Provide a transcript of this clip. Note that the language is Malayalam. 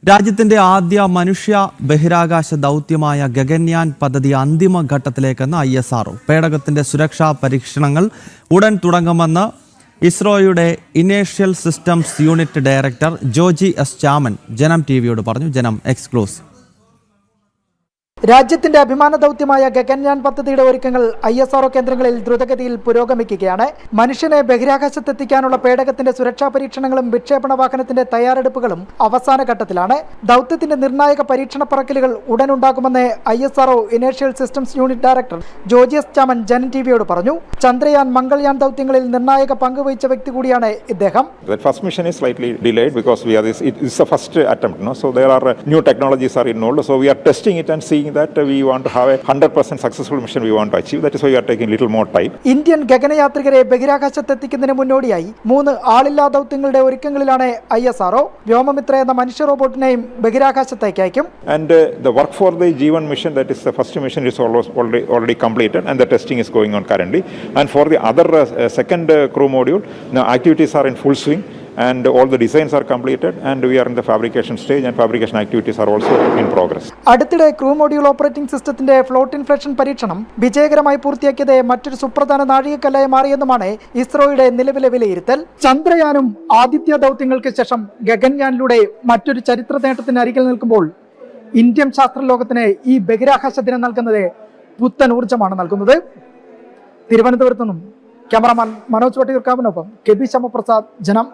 രാജ്യത്തിന്റെ ആദ്യ മനുഷ്യ ബഹിരാകാശ ദൗത്യമായ ഗഗൻയാൻ പദ്ധതി അന്തിമ ഘട്ടത്തിലേക്കെന്ന് ISRO. പേടകത്തിന്റെ സുരക്ഷാ പരീക്ഷണങ്ങൾ ഉടൻ തുടങ്ങുമെന്ന് ഇസ്രോയുടെ inertial systems unit director Joji S Chaman Janam ടിവിയോട് പറഞ്ഞു. ജനം എക്സ്ക്ലൂസീവ്. രാജ്യത്തിന്റെ അഭിമാന ദൗത്യമായ ഗഗൻയാൻ പദ്ധതിയുടെ ഒരുക്കങ്ങൾ ISRO കേന്ദ്രങ്ങളിൽ ദ്രുതഗതിയിൽ പുരോഗമിക്കുകയാണ്. മനുഷ്യനെ ബഹിരാകാശത്തെത്തിക്കാനുള്ള പേടകത്തിന്റെ സുരക്ഷാ പരീക്ഷണങ്ങളും വിക്ഷേപണ വാഹനത്തിന്റെ തയ്യാറെടുപ്പുകളും അവസാന ഘട്ടത്തിലാണ്. ദൗത്യത്തിന്റെ നിർണായക പരീക്ഷണ പറക്കലുകൾ ഉടൻ ഉണ്ടാകുമെന്ന് ISRO inertial systems unit director Joji S Chaman Janam ടിവിയോട് പറഞ്ഞു. ചന്ദ്രയാൻ, മംഗൾയാൻ ദൗത്യങ്ങളിൽ നിർണായക പങ്കുവഹിച്ച വ്യക്തി കൂടിയാണ് ഇദ്ദേഹം. The first mission is slightly delayed because it's the first attempt, so there are new technologies are involved, so we are testing it and seeing that we want to have a 100% successful mission we want to achieve. That is why we are taking little more time. Indian ഗഗനയാത്രികരെ ബഹിരാകാശത്തെത്തിക്കുന്നതിന് മുന്നോടിയായി 3 ആളില്ലാ ദൗത്യങ്ങളുടെ ഒരുക്കങ്ങളിലാണ് ISRO. വ്യോമമിത്ര എന്ന മനുഷ്യ റോബോട്ടിനെയും ബഹിരാകാശത്തേക്ക് അയക്കും. And the work for the G1 mission, that is the first mission, is already completed and the testing is going on currently. And for the other second crew module, now activities are in full swing. And all the designs are completed and we are in the fabrication stage and fabrication activities are also in progress. അടുത്തിടെ ക്രൂ മൊഡ്യൂൾ ഓപ്പറേറ്റിംഗ് സിസ്റ്റത്തിന്റെ ഫ്ലോട്ട് ഇൻഫ്ലേഷൻ പരീക്ഷണം വിജയകരമായി പൂർത്തിയാക്കിയത് മറ്റൊരു സുപ്രധാന നാഴികക്കല്ലായി മാറിയെന്നുമാണ് ഇസ്രോയുടെ നിലവിലെ വിലയിരുത്തൽ. ചന്ദ്രയാനും ആദിത്യ ദൗത്യങ്ങൾക്ക് ശേഷം ഗഗൻയാനിലൂടെ മറ്റൊരു ചരിത്ര നേട്ടത്തിന് അരികിൽ നിൽക്കുമ്പോൾ ഇന്ത്യൻ ശാസ്ത്രലോകത്തിന് ഈ ബഹിരാകാശ ദിനം നൽകുന്നത് പുത്തൻ ഊർജ്ജമാണ് നൽകുന്നത്. തിരുവനന്തപുരത്തു നിന്നും ക്യാമറമാൻ മനോജ് വട്ടിയൂർക്കാവിനൊപ്പം കെ ബി ശ്യാമപ്രസാദ്, ജനം.